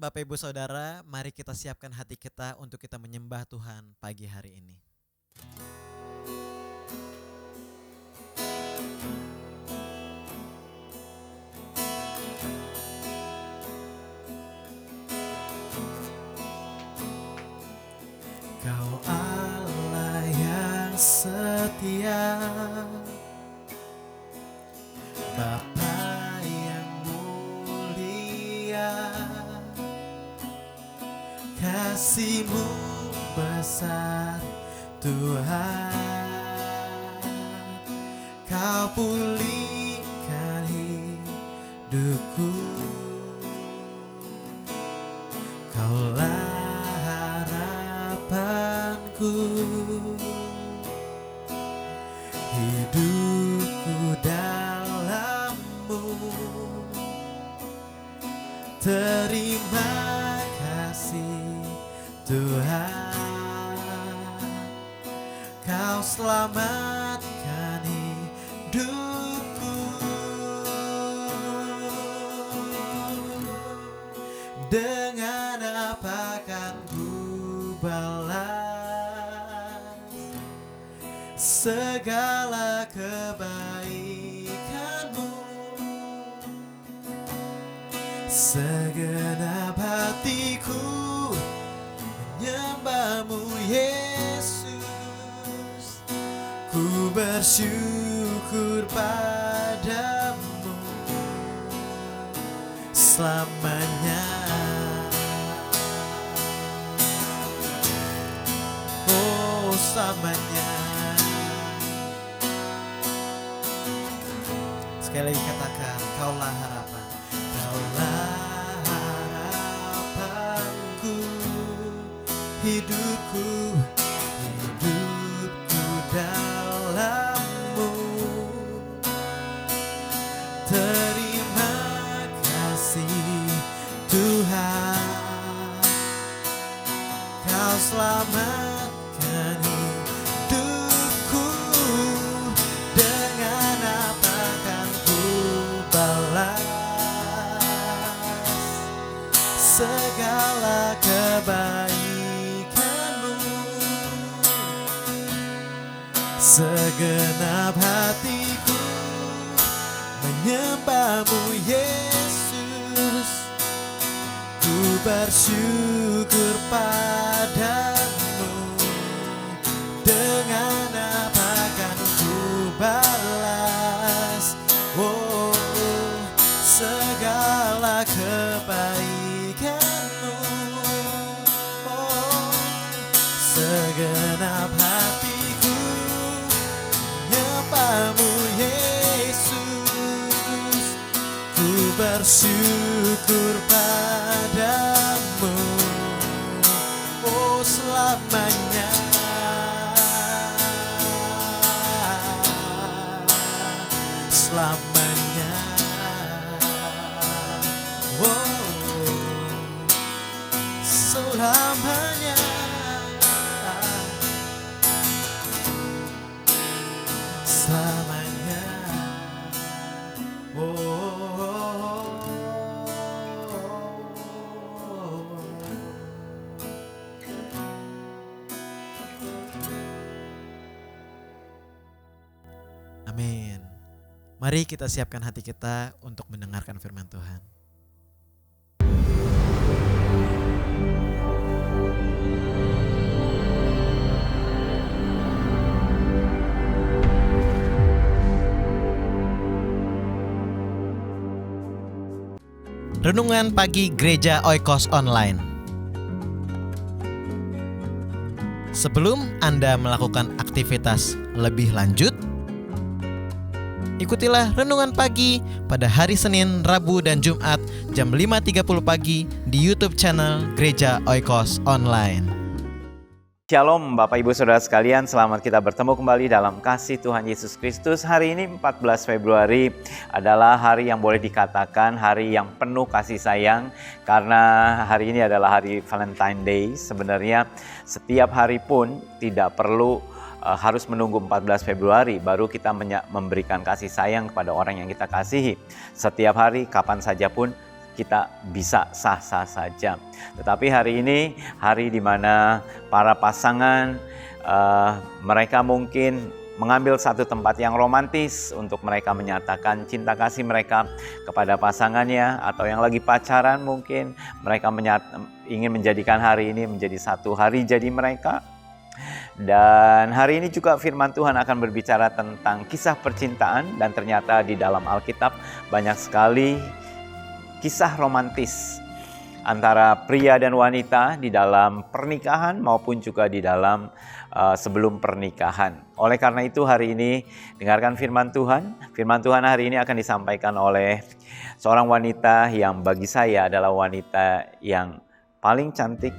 Bapak Ibu Saudara, mari kita siapkan hati kita untuk kita menyembah Tuhan pagi hari ini. Kau Allah yang setia, Bapa yang mulia, kasih-Mu besar Tuhan. Kau pulihkan hidupku, Kaulah harapanku. Hidupku dalam-Mu, terima kasih Tuhan. Kau selamatkan hidupku. Dengan apa kan ku balas segala kebaikan-Mu? Segenap hatiku menyembah-Mu Yesus. Ku bersyukur padamu selamanya. Oh, selamanya. Sekali lagi katakan, Kaulah harapan. Kaulah harapanku, hidupku, hidupku dalam-Mu. Terima kasih Tuhan. Kau selamatkan hidupku. Dengan apa kan ku balas segala kebaikan-Mu? Segenap hatiku menyembah-Mu Yesus. Ku bersyukur padamu. Dengan apa kan ku balas segala kebaikan-Mu? Segenap hatiku menyembah-Mu Yesus. Ku bersyukur padamu, oh selamanya. Selamanya, oh selamanya. Selamanya, amin. Mari kita siapkan hati kita untuk mendengarkan firman Tuhan. Renungan pagi Gereja Oikos Online. Sebelum Anda melakukan aktivitas lebih lanjut, ikutilah renungan pagi pada hari Senin, Rabu, dan Jumat jam 5.30 pagi di YouTube channel Gereja Oikos Online. Shalom Bapak Ibu Saudara sekalian, selamat kita bertemu kembali dalam kasih Tuhan Yesus Kristus. Hari ini 14 Februari adalah hari yang boleh dikatakan hari yang penuh kasih sayang. Karena hari ini adalah hari Valentine Day. Sebenarnya setiap hari pun tidak perlu harus menunggu 14 Februari baru kita memberikan kasih sayang kepada orang yang kita kasihi. Setiap hari, kapan saja pun kita bisa sah-sah saja. Tetapi hari ini hari di mana para pasangan mereka mungkin mengambil satu tempat yang romantis untuk mereka menyatakan cinta kasih mereka kepada pasangannya, atau yang lagi pacaran mungkin mereka ingin menjadikan hari ini menjadi satu hari jadi mereka. Dan hari ini juga firman Tuhan akan berbicara tentang kisah percintaan, dan ternyata di dalam Alkitab banyak sekali kisah romantis antara pria dan wanita di dalam pernikahan maupun juga di dalam sebelum pernikahan. Oleh karena itu hari ini dengarkan firman Tuhan. Firman Tuhan hari ini akan disampaikan oleh seorang wanita yang bagi saya adalah wanita yang paling cantik,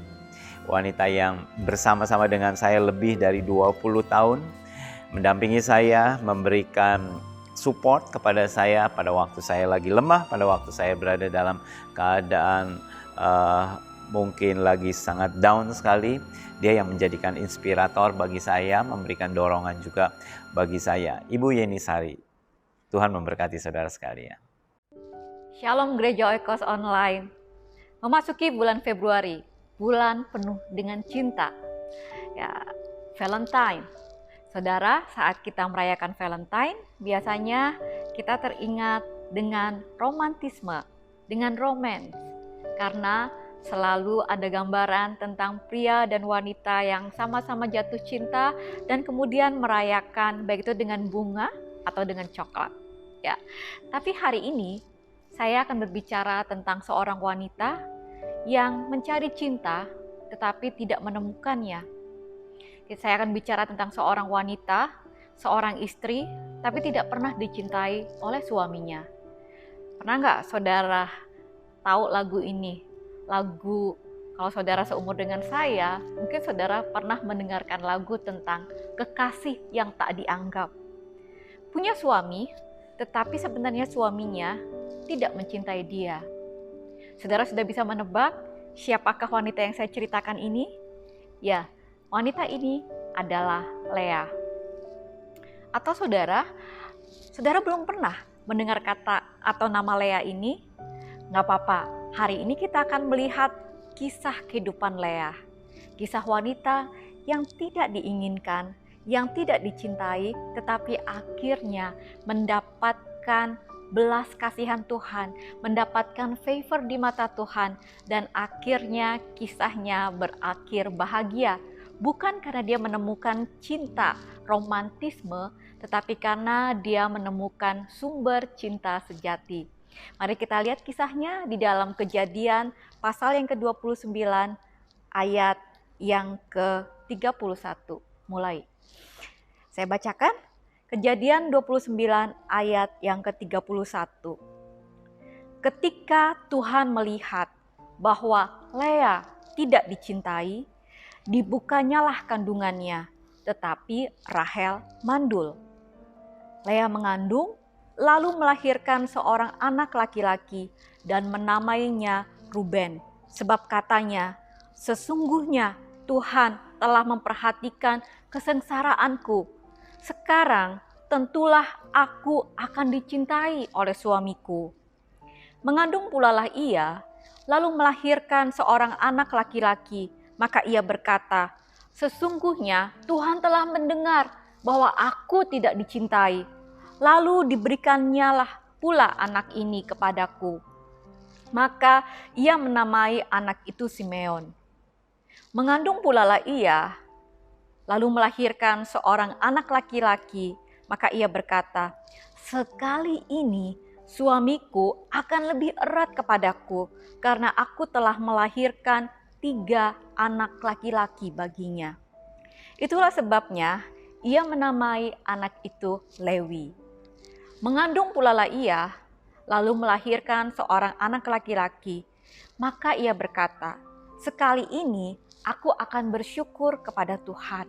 wanita yang bersama-sama dengan saya lebih dari 20 tahun, mendampingi saya, memberikan support kepada saya pada waktu saya lagi lemah, pada waktu saya berada dalam keadaan mungkin lagi sangat down sekali. Dia yang menjadikan inspirator bagi saya, memberikan dorongan juga bagi saya. Ibu Yeni Sari. Tuhan memberkati saudara sekalian. Shalom Gereja Oikos Online. Memasuki bulan Februari, bulan penuh dengan cinta. Ya, Valentine. Saudara, saat kita merayakan Valentine, biasanya kita teringat dengan romantisme, dengan romance. Karena selalu ada gambaran tentang pria dan wanita yang sama-sama jatuh cinta dan kemudian merayakan baik itu dengan bunga atau dengan coklat. Ya. Tapi hari ini saya akan berbicara tentang seorang wanita yang mencari cinta tetapi tidak menemukannya. Saya akan bicara tentang seorang wanita, seorang istri, tapi tidak pernah dicintai oleh suaminya. Pernah nggak saudara tahu lagu ini? Lagu, kalau saudara seumur dengan saya, mungkin saudara pernah mendengarkan lagu tentang kekasih yang tak dianggap. Punya suami, tetapi sebenarnya suaminya tidak mencintai dia. Saudara sudah bisa menebak siapakah wanita yang saya ceritakan ini? Ya, wanita ini adalah Lea. Atau saudara belum pernah mendengar kata atau nama Lea ini? Nggak apa-apa, hari ini kita akan melihat kisah kehidupan Lea. Kisah wanita yang tidak diinginkan, yang tidak dicintai, tetapi akhirnya mendapatkan belas kasihan Tuhan, mendapatkan favor di mata Tuhan, dan akhirnya kisahnya berakhir bahagia. Bukan karena dia menemukan cinta, romantisme, tetapi karena dia menemukan sumber cinta sejati. Mari kita lihat kisahnya di dalam Kejadian pasal yang ke-29 ayat yang ke-31. Mulai. Saya bacakan Kejadian 29 ayat yang ke-31. Ketika Tuhan melihat bahwa Lea tidak dicintai, dibukanyalah kandungannya, tetapi Rahel mandul. Lea mengandung, lalu melahirkan seorang anak laki-laki dan menamainya Ruben. Sebab katanya, sesungguhnya Tuhan telah memperhatikan kesengsaraanku. Sekarang tentulah aku akan dicintai oleh suamiku. Mengandung pula lah ia, lalu melahirkan seorang anak laki-laki. Maka ia berkata, sesungguhnya Tuhan telah mendengar bahwa aku tidak dicintai. Lalu diberikannya pula anak ini kepadaku. Maka ia menamai anak itu Simeon. Mengandung pula lah ia, lalu melahirkan seorang anak laki-laki. Maka ia berkata, sekali ini suamiku akan lebih erat kepadaku, karena aku telah melahirkan 3 anak laki-laki baginya. Itulah sebabnya ia menamai anak itu Lewi. Mengandung pula lah ia, lalu melahirkan seorang anak laki-laki. Maka ia berkata, sekali ini aku akan bersyukur kepada Tuhan.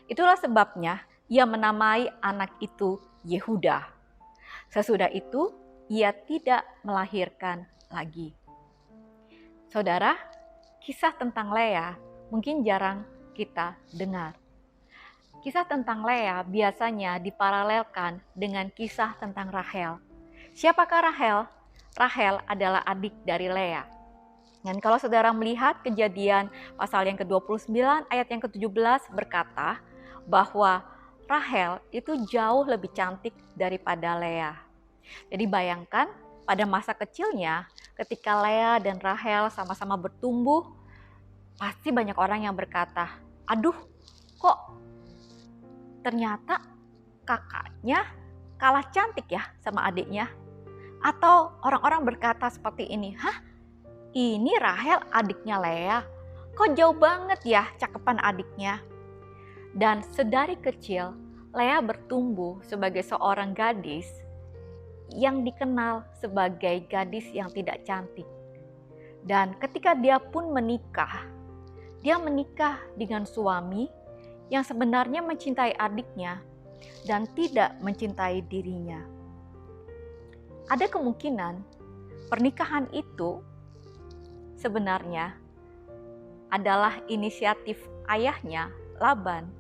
Itulah sebabnya ia menamai anak itu Yehuda. Sesudah itu ia tidak melahirkan lagi. Saudara, kisah tentang Lea mungkin jarang kita dengar. Kisah tentang Lea biasanya diparalelkan dengan kisah tentang Rahel. Siapakah Rahel? Rahel adalah adik dari Lea. Dan kalau saudara melihat Kejadian pasal yang ke-29 ayat yang ke-17 berkata bahwa Rahel itu jauh lebih cantik daripada Lea. Jadi bayangkan pada masa kecilnya ketika Lea dan Rahel sama-sama bertumbuh, pasti banyak orang yang berkata, aduh kok ternyata kakaknya kalah cantik ya sama adiknya. Atau orang-orang berkata seperti ini, hah? Ini Rahel adiknya Lea, kok jauh banget ya cakepan adiknya. Dan sedari kecil, Lea bertumbuh sebagai seorang gadis yang dikenal sebagai gadis yang tidak cantik. Dan ketika dia pun menikah, dia menikah dengan suami yang sebenarnya mencintai adiknya dan tidak mencintai dirinya. Ada kemungkinan pernikahan itu sebenarnya adalah inisiatif ayahnya, Laban,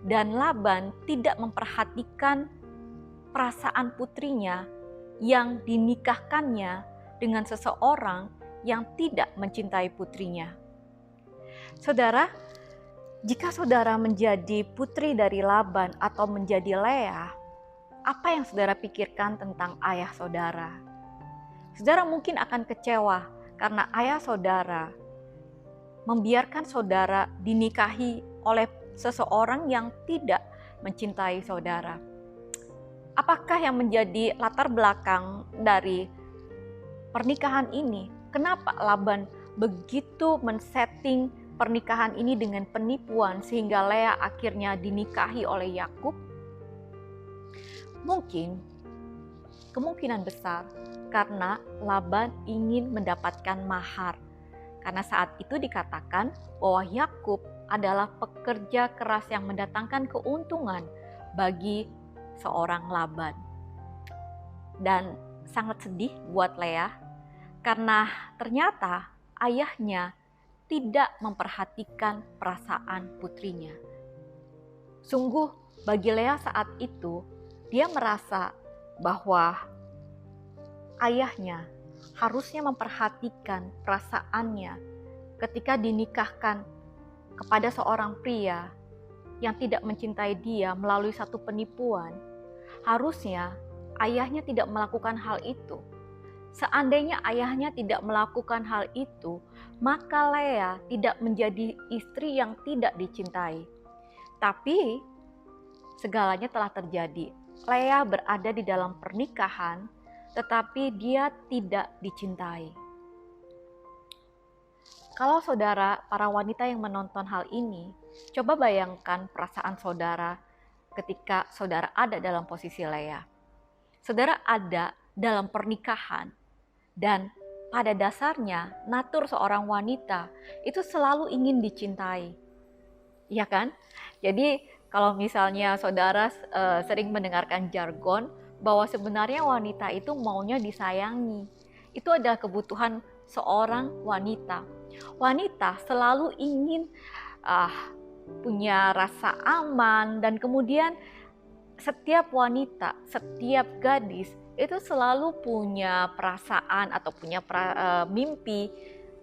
dan Laban tidak memperhatikan perasaan putrinya yang dinikahkannya dengan seseorang yang tidak mencintai putrinya. Saudara, jika saudara menjadi putri dari Laban atau menjadi Lea, apa yang saudara pikirkan tentang ayah saudara? Saudara mungkin akan kecewa karena ayah saudara membiarkan saudara dinikahi oleh seseorang yang tidak mencintai saudara. Apakah yang menjadi latar belakang dari pernikahan ini? Kenapa Laban begitu men-setting pernikahan ini dengan penipuan sehingga Lea akhirnya dinikahi oleh Yakub? Mungkin, kemungkinan besar karena Laban ingin mendapatkan mahar. Karena saat itu dikatakan bahwa Yakub adalah pekerja keras yang mendatangkan keuntungan bagi seorang Laban. Dan sangat sedih buat Lea karena ternyata ayahnya tidak memperhatikan perasaan putrinya. Sungguh bagi Lea saat itu, dia merasa bahwa ayahnya harusnya memperhatikan perasaannya ketika dinikahkan kepada seorang pria yang tidak mencintai dia melalui satu penipuan. Harusnya ayahnya tidak melakukan hal itu. Seandainya ayahnya tidak melakukan hal itu, maka Lea tidak menjadi istri yang tidak dicintai. Tapi segalanya telah terjadi. Lea berada di dalam pernikahan, tetapi dia tidak dicintai. Kalau saudara, para wanita yang menonton hal ini, coba bayangkan perasaan saudara ketika saudara ada dalam posisi Lea. Saudara ada dalam pernikahan, dan pada dasarnya natur seorang wanita itu selalu ingin dicintai. Iya kan? Jadi kalau misalnya saudara sering mendengarkan jargon bahwa sebenarnya wanita itu maunya disayangi. Itu adalah kebutuhan seorang wanita. Wanita selalu ingin punya rasa aman, dan kemudian setiap wanita, setiap gadis itu selalu punya perasaan atau punya mimpi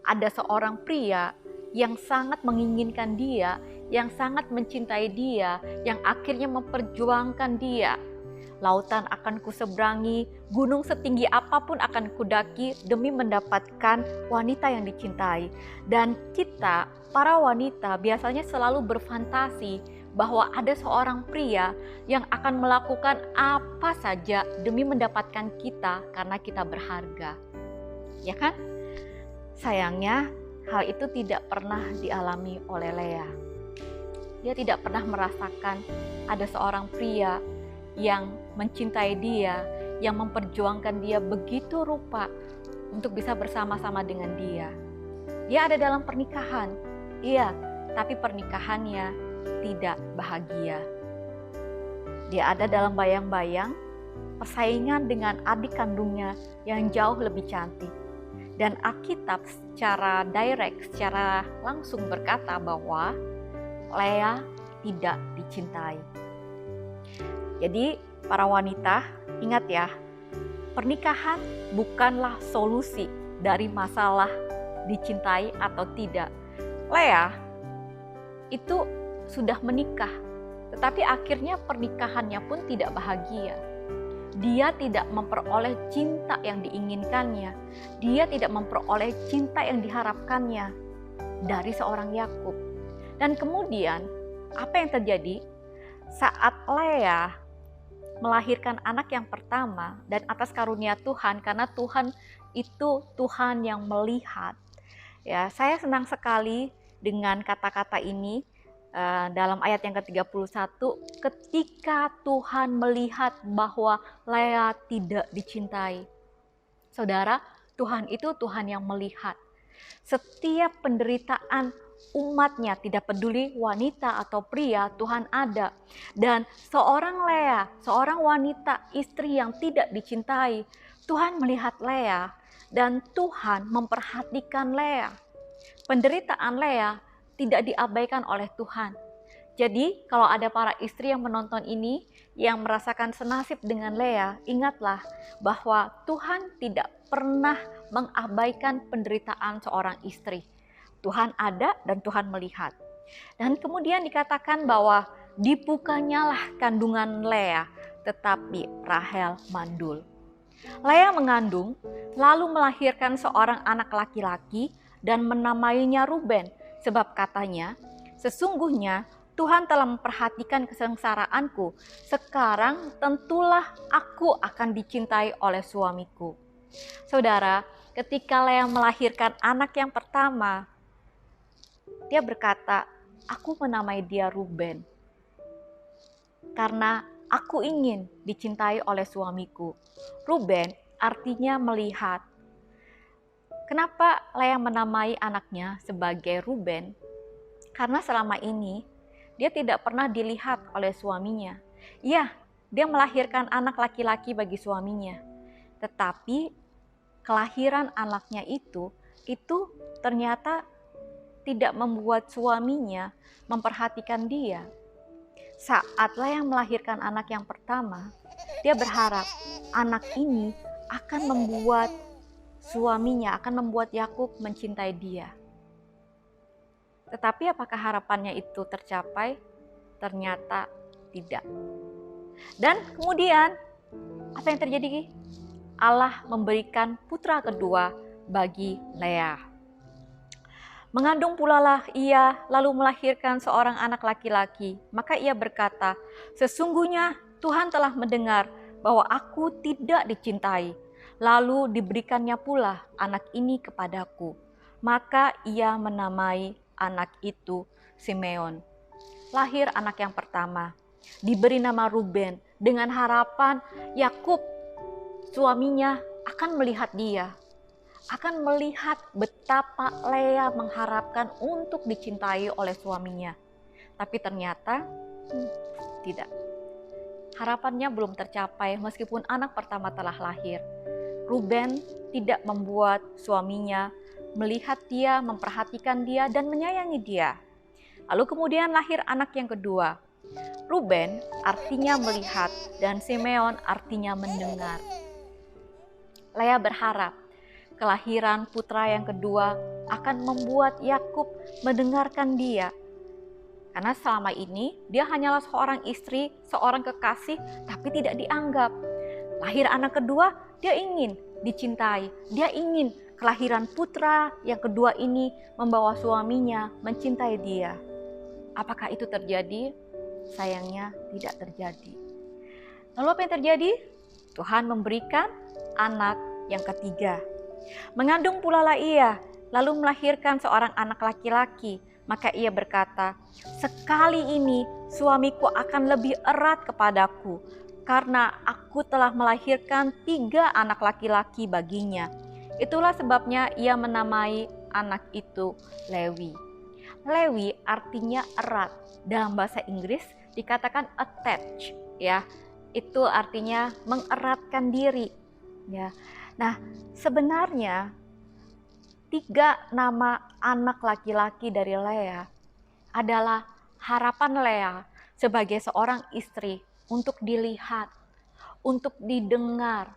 ada seorang pria yang sangat menginginkan dia, yang sangat mencintai dia, yang akhirnya memperjuangkan dia. Lautan akan kuseberangi, gunung setinggi apapun akan kudaki demi mendapatkan wanita yang dicintai. Dan kita, para wanita, biasanya selalu berfantasi bahwa ada seorang pria yang akan melakukan apa saja demi mendapatkan kita karena kita berharga. Ya kan? Sayangnya, hal itu tidak pernah dialami oleh Lea. Dia tidak pernah merasakan ada seorang pria yang mencintai dia, yang memperjuangkan dia begitu rupa untuk bisa bersama-sama dengan dia. Dia ada dalam pernikahan, iya, tapi pernikahannya tidak bahagia. Dia ada dalam bayang-bayang persaingan dengan adik kandungnya yang jauh lebih cantik. Dan Alkitab secara direct, secara langsung berkata bahwa Lea tidak dicintai. Jadi para wanita, ingat ya, pernikahan bukanlah solusi dari masalah dicintai atau tidak. Lea itu sudah menikah, tetapi akhirnya pernikahannya pun tidak bahagia. Dia tidak memperoleh cinta yang diinginkannya. Dia tidak memperoleh cinta yang diharapkannya dari seorang Yakub. Dan kemudian apa yang terjadi saat Lea melahirkan anak yang pertama dan atas karunia Tuhan, karena Tuhan itu Tuhan yang melihat. Ya, saya senang sekali dengan kata-kata ini. Dalam ayat yang ke-31, ketika Tuhan melihat bahwa Lea tidak dicintai. Saudara, Tuhan itu Tuhan yang melihat. Setiap penderitaan umatnya, tidak peduli wanita atau pria, Tuhan ada. Dan seorang Lea, seorang wanita istri yang tidak dicintai, Tuhan melihat Lea dan Tuhan memperhatikan Lea. Penderitaan Lea tidak diabaikan oleh Tuhan. Jadi kalau ada para istri yang menonton ini yang merasakan senasib dengan Lea, ingatlah bahwa Tuhan tidak pernah mengabaikan penderitaan seorang istri. Tuhan ada dan Tuhan melihat. Dan kemudian dikatakan bahwa dibukanyalah kandungan Lea, tetapi Rahel mandul. Lea mengandung, lalu melahirkan seorang anak laki-laki dan menamainya Ruben. Sebab katanya, sesungguhnya Tuhan telah memperhatikan kesengsaraanku. Sekarang tentulah aku akan dicintai oleh suamiku. Saudara, ketika Lea melahirkan anak yang pertama, dia berkata, aku menamai dia Ruben. Karena aku ingin dicintai oleh suamiku. Ruben artinya melihat. Kenapa Lea menamai anaknya sebagai Ruben? Karena selama ini dia tidak pernah dilihat oleh suaminya. Iya, dia melahirkan anak laki-laki bagi suaminya. Tetapi kelahiran anaknya itu ternyata tidak membuat suaminya memperhatikan dia. Saat Lea melahirkan anak yang pertama, dia berharap anak ini akan membuat suaminya, akan membuat Yakub mencintai dia. Tetapi apakah harapannya itu tercapai? Ternyata tidak. Dan kemudian apa yang terjadi? Allah memberikan putra kedua bagi Lea. Mengandung pulalah ia lalu melahirkan seorang anak laki-laki. Maka ia berkata, sesungguhnya Tuhan telah mendengar bahwa aku tidak dicintai. Lalu diberikannya pula anak ini kepadaku. Maka ia menamai anak itu Simeon. Lahir anak yang pertama, diberi nama Ruben dengan harapan Yakub suaminya akan melihat dia, akan melihat betapa Lea mengharapkan untuk dicintai oleh suaminya. Tapi ternyata tidak. Harapannya belum tercapai meskipun anak pertama telah lahir. Ruben tidak membuat suaminya melihat dia, memperhatikan dia, dan menyayangi dia. Lalu kemudian lahir anak yang kedua. Ruben artinya melihat dan Simeon artinya mendengar. Lea berharap kelahiran putra yang kedua akan membuat Yakub mendengarkan dia. Karena selama ini dia hanyalah seorang istri, seorang kekasih, tapi tidak dianggap. Lahir anak kedua, dia ingin dicintai. Dia ingin kelahiran putra yang kedua ini membawa suaminya mencintai dia. Apakah itu terjadi? Sayangnya tidak terjadi. Lalu apa yang terjadi? Tuhan memberikan anak yang ketiga. Mengandung pulalah ia, lalu melahirkan seorang anak laki-laki. Maka ia berkata, sekali ini suamiku akan lebih erat kepadaku, karena aku telah melahirkan 3 anak laki-laki baginya. Itulah sebabnya ia menamai anak itu Lewi. Lewi artinya erat. Dalam bahasa Inggris dikatakan attach, ya. Itu artinya mengeratkan diri, ya. Nah, sebenarnya 3 nama anak laki-laki dari Lea adalah harapan Lea sebagai seorang istri untuk dilihat, untuk didengar,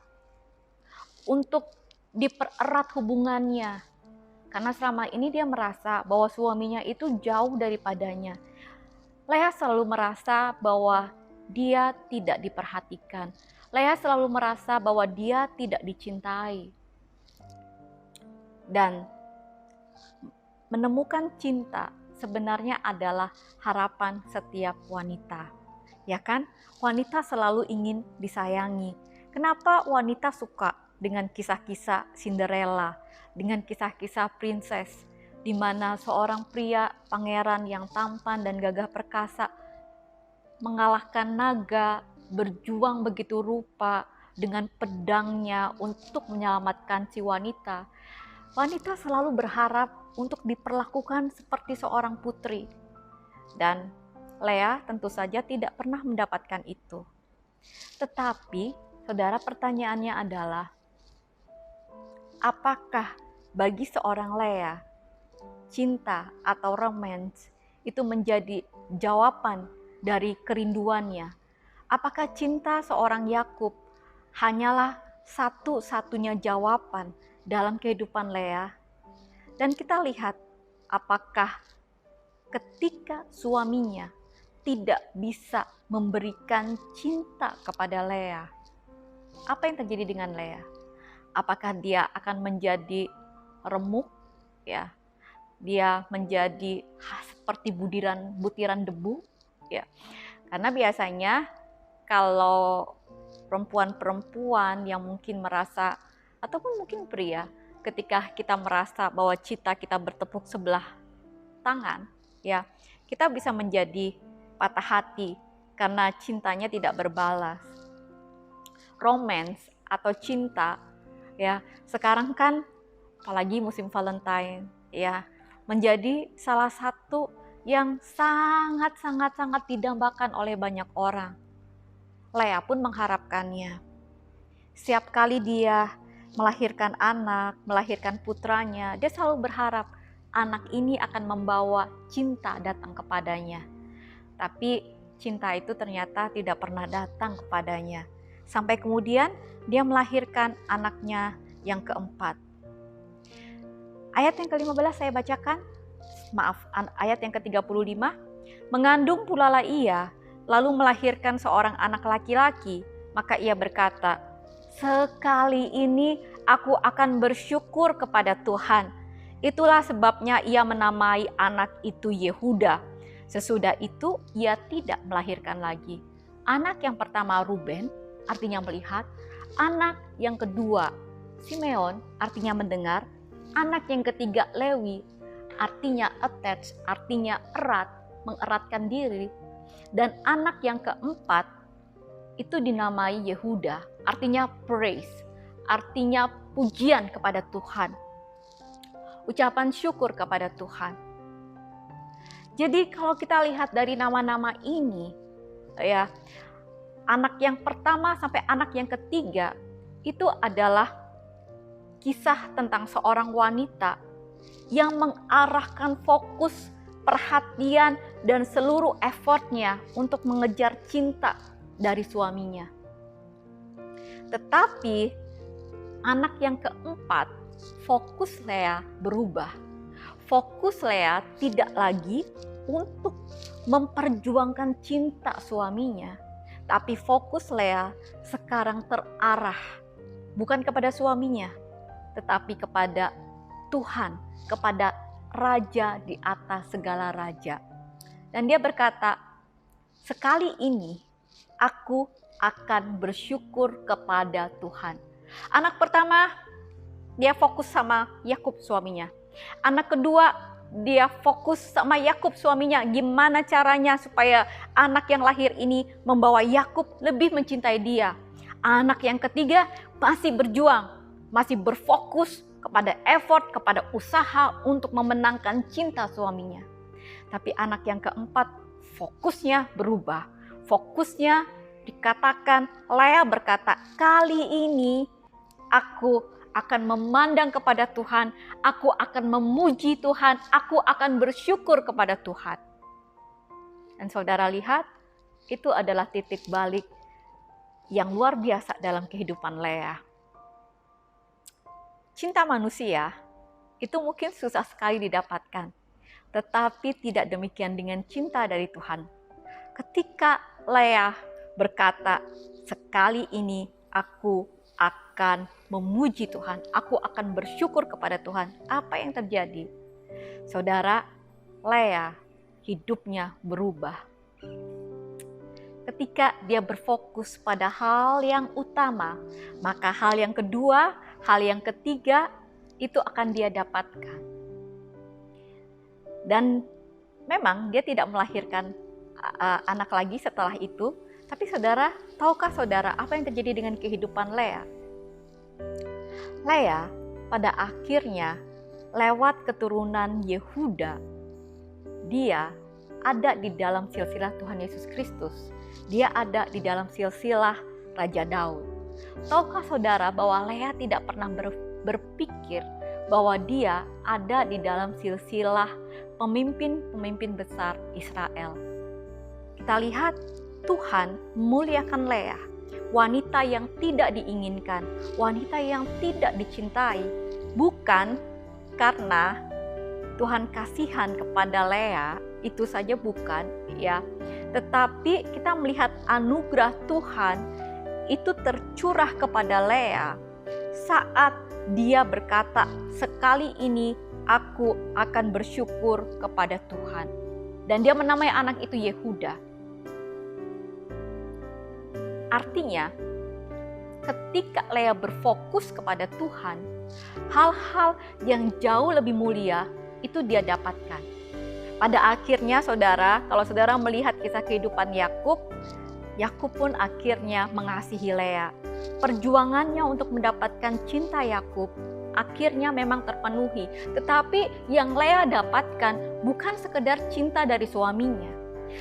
untuk dipererat hubungannya. Karena selama ini dia merasa bahwa suaminya itu jauh daripadanya. Lea selalu merasa bahwa dia tidak diperhatikan. Lea selalu merasa bahwa dia tidak dicintai. Dan menemukan cinta sebenarnya adalah harapan setiap wanita. Ya kan? Wanita selalu ingin disayangi. Kenapa wanita suka dengan kisah-kisah Cinderella, dengan kisah-kisah princess, di mana seorang pria pangeran yang tampan dan gagah perkasa mengalahkan naga, berjuang begitu rupa dengan pedangnya untuk menyelamatkan si wanita. Wanita selalu berharap untuk diperlakukan seperti seorang putri. Dan Lea tentu saja tidak pernah mendapatkan itu. Tetapi, saudara, pertanyaannya adalah, apakah bagi seorang Lea, cinta atau romance itu menjadi jawaban dari kerinduannya? Apakah cinta seorang Yakub hanyalah satu-satunya jawaban dalam kehidupan Lea? Dan kita lihat apakah ketika suaminya tidak bisa memberikan cinta kepada Lea, apa yang terjadi dengan Lea? Apakah dia akan menjadi remuk, ya? Dia menjadi seperti butiran debu, ya? Karena biasanya kalau perempuan-perempuan yang mungkin merasa, ataupun mungkin pria, ketika kita merasa bahwa cinta kita bertepuk sebelah tangan, ya, kita bisa menjadi patah hati karena cintanya tidak berbalas. Romance atau cinta, ya, sekarang kan apalagi musim Valentine, ya, menjadi salah satu yang sangat didambakan oleh banyak orang. Lea pun mengharapkannya. Setiap kali dia melahirkan anak, melahirkan putranya, dia selalu berharap anak ini akan membawa cinta datang kepadanya. Tapi cinta itu ternyata tidak pernah datang kepadanya. Sampai kemudian dia melahirkan anaknya yang keempat. Ayat yang ke-15 saya bacakan. Ayat yang ke-35. Mengandung pula lah ia, lalu melahirkan seorang anak laki-laki. Maka ia berkata, sekali ini aku akan bersyukur kepada Tuhan. Itulah sebabnya ia menamai anak itu Yehuda. Sesudah itu ia tidak melahirkan lagi. Anak yang pertama Ruben, artinya melihat. Anak yang kedua Simeon, artinya mendengar. Anak yang ketiga Lewi, artinya attach, artinya erat, mengeratkan diri. Dan anak yang keempat itu dinamai Yehuda, artinya praise, artinya pujian kepada Tuhan. Ucapan syukur kepada Tuhan. Jadi kalau kita lihat dari nama-nama ini, ya, anak yang pertama sampai anak yang ketiga itu adalah kisah tentang seorang wanita yang mengarahkan fokus perhatian dan seluruh effortnya untuk mengejar cinta dari suaminya. Tetapi anak yang keempat, fokus Lea berubah. Fokus Lea tidak lagi untuk memperjuangkan cinta suaminya, tapi fokus Lea sekarang terarah bukan kepada suaminya, tetapi kepada Tuhan, kepada Raja di atas segala raja. Dan dia berkata, sekali ini aku akan bersyukur kepada Tuhan. Anak pertama, dia fokus sama Yakub suaminya. Anak kedua, dia fokus sama Yakub suaminya. Gimana caranya supaya anak yang lahir ini membawa Yakub lebih mencintai dia. Anak yang ketiga masih berjuang, masih berfokus kepada effort, kepada usaha untuk memenangkan cinta suaminya. Tapi anak yang keempat fokusnya berubah. Fokusnya dikatakan, Lea berkata, kali ini aku akan memandang kepada Tuhan, aku akan memuji Tuhan, aku akan bersyukur kepada Tuhan. Dan saudara lihat, itu adalah titik balik yang luar biasa dalam kehidupan Lea. Cinta manusia itu mungkin susah sekali didapatkan, tetapi tidak demikian dengan cinta dari Tuhan. Ketika Leah berkata, sekali ini aku akan memuji Tuhan, aku akan bersyukur kepada Tuhan. Apa yang terjadi? Saudara, Leah hidupnya berubah. Ketika dia berfokus pada hal yang utama, maka hal yang kedua, hal yang ketiga itu akan dia dapatkan. Dan memang dia tidak melahirkan anak lagi setelah itu. Tapi saudara, tahukah saudara apa yang terjadi dengan kehidupan Leah? Leah pada akhirnya lewat keturunan Yehuda, dia ada di dalam silsilah Tuhan Yesus Kristus. Dia ada di dalam silsilah Raja Daud. Tahukah saudara bahwa Leah tidak pernah berpikir bahwa dia ada di dalam silsilah pemimpin-pemimpin besar Israel. Kita lihat Tuhan memuliakan Leah, wanita yang tidak diinginkan, wanita yang tidak dicintai, bukan karena Tuhan kasihan kepada Leah, itu saja bukan, ya. Tetapi kita melihat anugerah Tuhan itu tercurah kepada Leah saat dia berkata, sekali ini aku akan bersyukur kepada Tuhan. Dan dia menamai anak itu Yehuda. Artinya, ketika Leah berfokus kepada Tuhan, hal-hal yang jauh lebih mulia itu dia dapatkan. Pada akhirnya saudara, kalau saudara melihat kisah kehidupan Yakub, Yakub pun akhirnya mengasihi Leah. Perjuangannya untuk mendapatkan cinta Yakub akhirnya memang terpenuhi. Tetapi yang Leah dapatkan bukan sekedar cinta dari suaminya.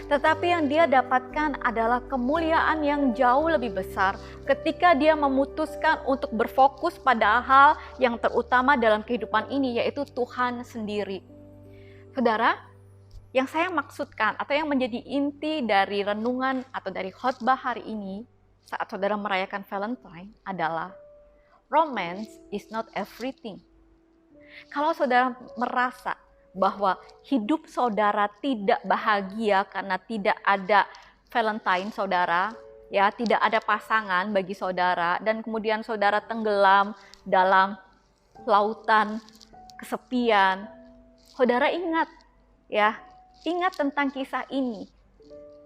Tetapi yang dia dapatkan adalah kemuliaan yang jauh lebih besar ketika dia memutuskan untuk berfokus pada hal yang terutama dalam kehidupan ini, yaitu Tuhan sendiri. Saudara, yang saya maksudkan atau yang menjadi inti dari renungan atau dari khotbah hari ini saat saudara merayakan Valentine adalah romance is not everything. Kalau saudara merasa bahwa hidup saudara tidak bahagia karena tidak ada Valentine saudara, ya, tidak ada pasangan bagi saudara, dan kemudian saudara tenggelam dalam lautan kesepian, saudara ingat, ya, ingat tentang kisah ini,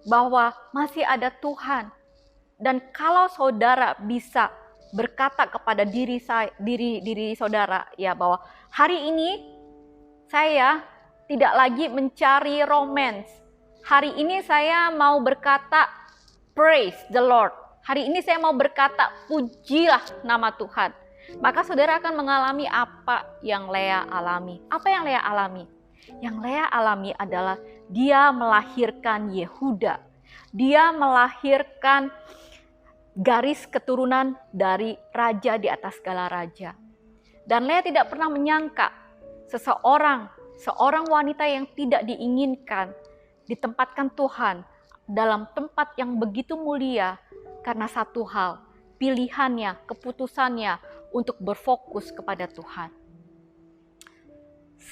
bahwa masih ada Tuhan. Dan kalau saudara bisa berkata kepada diri saudara, ya, bahwa hari ini saya tidak lagi mencari romance. Hari ini saya mau berkata praise the Lord. Hari ini saya mau berkata pujilah nama Tuhan. Maka saudara akan mengalami apa yang Leah alami. Apa yang Leah alami? Yang Leah alami adalah dia melahirkan Yehuda. Dia melahirkan garis keturunan dari raja di atas segala raja. Dan Leah tidak pernah menyangka seorang wanita yang tidak diinginkan ditempatkan Tuhan dalam tempat yang begitu mulia karena satu hal, pilihannya, keputusannya untuk berfokus kepada Tuhan.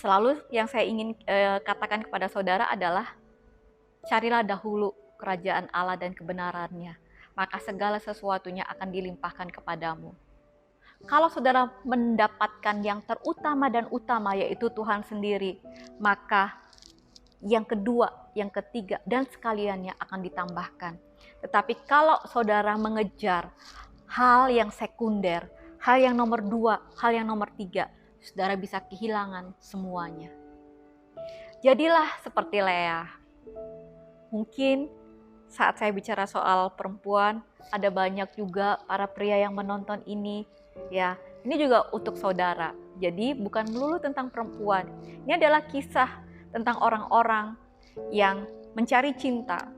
Selalu yang saya ingin katakan kepada saudara adalah carilah dahulu kerajaan Allah dan kebenarannya, maka segala sesuatunya akan dilimpahkan kepadamu. Kalau saudara mendapatkan yang terutama dan utama, yaitu Tuhan sendiri, maka yang kedua, yang ketiga, dan sekaliannya akan ditambahkan. Tetapi kalau saudara mengejar hal yang sekunder, hal yang nomor 2, hal yang nomor 3, saudara bisa kehilangan semuanya. Jadilah seperti Leah. Mungkin saat saya bicara soal perempuan, ada banyak juga para pria yang menonton ini. Ya, ini juga untuk saudara. Jadi bukan melulu tentang perempuan. Ini adalah kisah tentang orang-orang yang mencari cinta.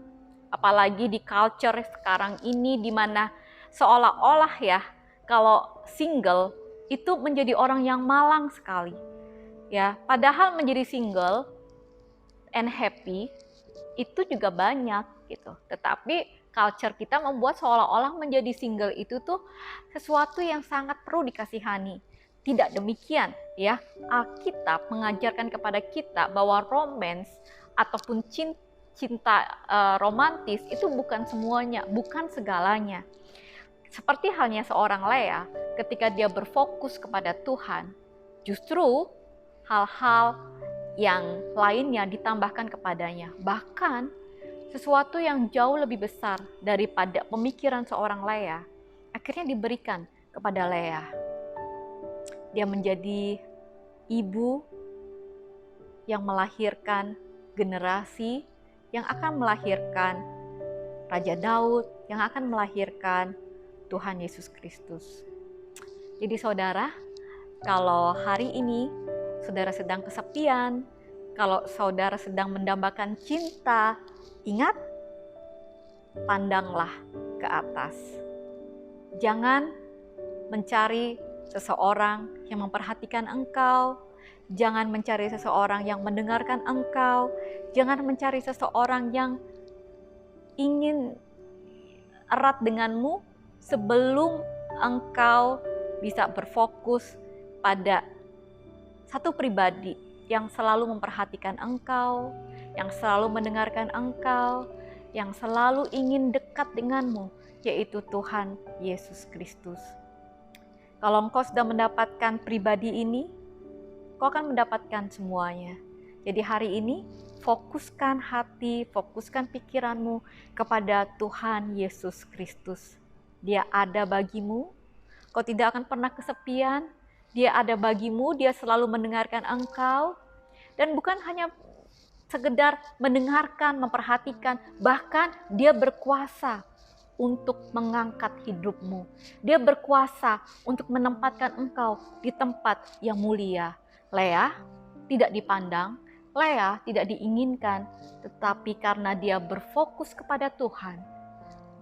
Apalagi di culture sekarang ini, di mana seolah-olah ya, kalau single itu menjadi orang yang malang sekali. Ya, padahal menjadi single and happy itu juga banyak gitu. Tetapi culture kita membuat seolah-olah menjadi single itu tuh sesuatu yang sangat perlu dikasihani. Tidak demikian ya. Alkitab mengajarkan kepada kita bahwa romance ataupun cinta romantis itu bukan semuanya, bukan segalanya. Seperti halnya seorang Lea ketika dia berfokus kepada Tuhan, justru hal-hal yang lainnya ditambahkan kepadanya. Bahkan sesuatu yang jauh lebih besar daripada pemikiran seorang Lea akhirnya diberikan kepada Lea. Dia menjadi ibu yang melahirkan generasi yang akan melahirkan Raja Daud, yang akan melahirkan Tuhan Yesus Kristus. Jadi saudara, kalau hari ini saudara sedang kesepian, kalau saudara sedang mendambakan cinta, ingat, pandanglah ke atas. Jangan mencari seseorang yang memperhatikan engkau, jangan mencari seseorang yang mendengarkan engkau, jangan mencari seseorang yang ingin erat denganmu sebelum engkau bisa berfokus pada satu pribadi yang selalu memperhatikan engkau, yang selalu mendengarkan engkau, yang selalu ingin dekat denganmu, yaitu Tuhan Yesus Kristus. Kalau engkau sudah mendapatkan pribadi ini, kau akan mendapatkan semuanya. Jadi hari ini, fokuskan hati, fokuskan pikiranmu kepada Tuhan Yesus Kristus. Dia ada bagimu, kau tidak akan pernah kesepian. Dia ada bagimu, dia selalu mendengarkan engkau. Dan bukan hanya sekedar mendengarkan, memperhatikan, bahkan dia berkuasa untuk mengangkat hidupmu. Dia berkuasa untuk menempatkan engkau di tempat yang mulia. Lea tidak dipandang, Lea tidak diinginkan, tetapi karena dia berfokus kepada Tuhan,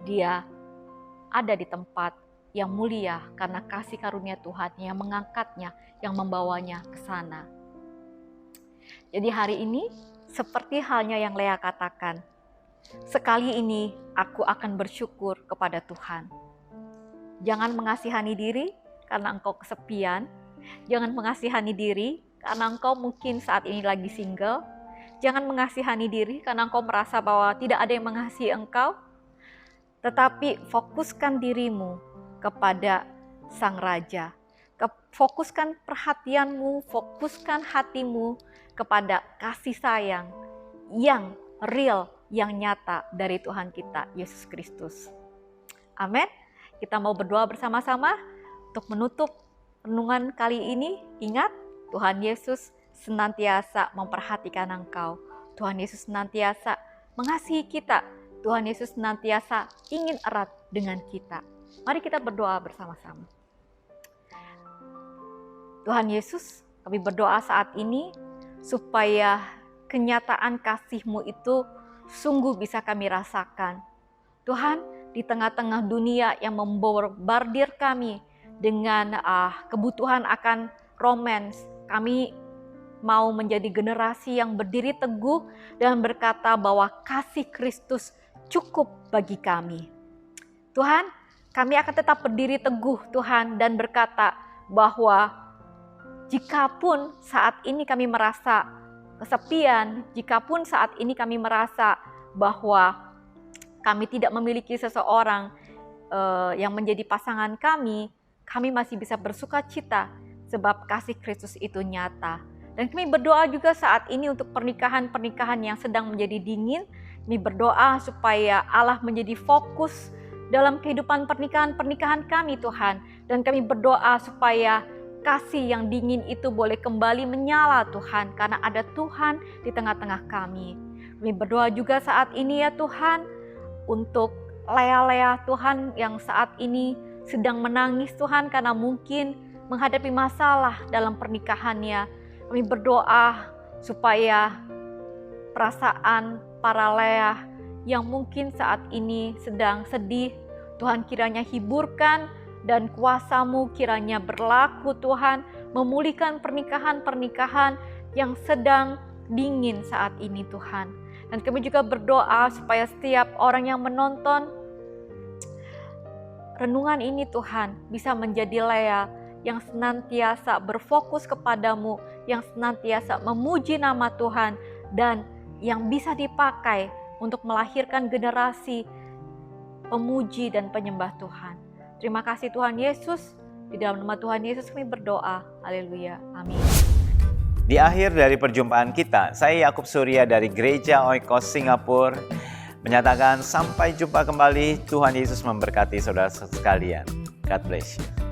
dia ada di tempat yang mulia karena kasih karunia Tuhan yang mengangkatnya, yang membawanya ke sana. Jadi hari ini seperti halnya yang Lea katakan, sekali ini aku akan bersyukur kepada Tuhan. Jangan mengasihani diri karena engkau kesepian. Jangan mengasihani diri karena engkau mungkin saat ini lagi single. Jangan mengasihani diri karena engkau merasa bahwa tidak ada yang mengasihi engkau. Tetapi fokuskan dirimu kepada Sang Raja. Fokuskan perhatianmu, fokuskan hatimu kepada kasih sayang yang real, yang nyata dari Tuhan kita, Yesus Kristus. Amin. Kita mau berdoa bersama-sama untuk menutup renungan kali ini. Ingat, Tuhan Yesus senantiasa memperhatikan engkau. Tuhan Yesus senantiasa mengasihi kita. Tuhan Yesus senantiasa ingin erat dengan kita. Mari kita berdoa bersama-sama. Tuhan Yesus, kami berdoa saat ini supaya kenyataan kasih-Mu itu sungguh bisa kami rasakan. Tuhan, di tengah-tengah dunia yang membombardir kami dengan kebutuhan akan romance, kami mau menjadi generasi yang berdiri teguh dan berkata bahwa kasih Kristus cukup bagi kami. Tuhan, kami akan tetap berdiri teguh Tuhan dan berkata bahwa jikapun saat ini kami merasa kesepian, jikapun saat ini kami merasa bahwa kami tidak memiliki seseorang yang menjadi pasangan kami masih bisa bersuka cita sebab kasih Kristus itu nyata. Dan kami berdoa juga saat ini untuk pernikahan-pernikahan yang sedang menjadi dingin. Kami berdoa supaya Allah menjadi fokus dalam kehidupan pernikahan-pernikahan kami Tuhan. Dan kami berdoa supaya kasih yang dingin itu boleh kembali menyala Tuhan, karena ada Tuhan di tengah-tengah kami. Kami berdoa juga saat ini ya Tuhan, untuk Lea-Lea Tuhan yang saat ini sedang menangis Tuhan karena mungkin menghadapi masalah dalam pernikahannya. Kami berdoa supaya perasaan para Lea yang mungkin saat ini sedang sedih, Tuhan kiranya hiburkan dan kuasa-Mu kiranya berlaku Tuhan, memulihkan pernikahan-pernikahan yang sedang dingin saat ini Tuhan. Dan kami juga berdoa supaya setiap orang yang menonton renungan ini Tuhan bisa menjadi Lea yang senantiasa berfokus kepadamu, yang senantiasa memuji nama Tuhan, dan yang bisa dipakai untuk melahirkan generasi pemuji dan penyembah Tuhan. Terima kasih Tuhan Yesus. Di dalam nama Tuhan Yesus kami berdoa. Haleluya. Amin. Di akhir dari perjumpaan kita, saya Yakub Surya dari Gereja Oikos Singapura menyatakan sampai jumpa kembali. Tuhan Yesus memberkati saudara sekalian. God bless you.